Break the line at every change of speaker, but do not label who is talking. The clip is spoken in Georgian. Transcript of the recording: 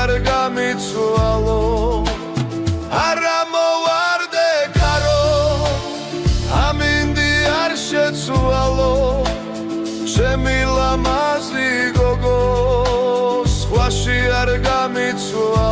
არ გამიცვალო არა მოვარდე ქარო ამინდი არ შეცვალო ჩემი ლამაზი გოგო სხვაში არ გამიცვალო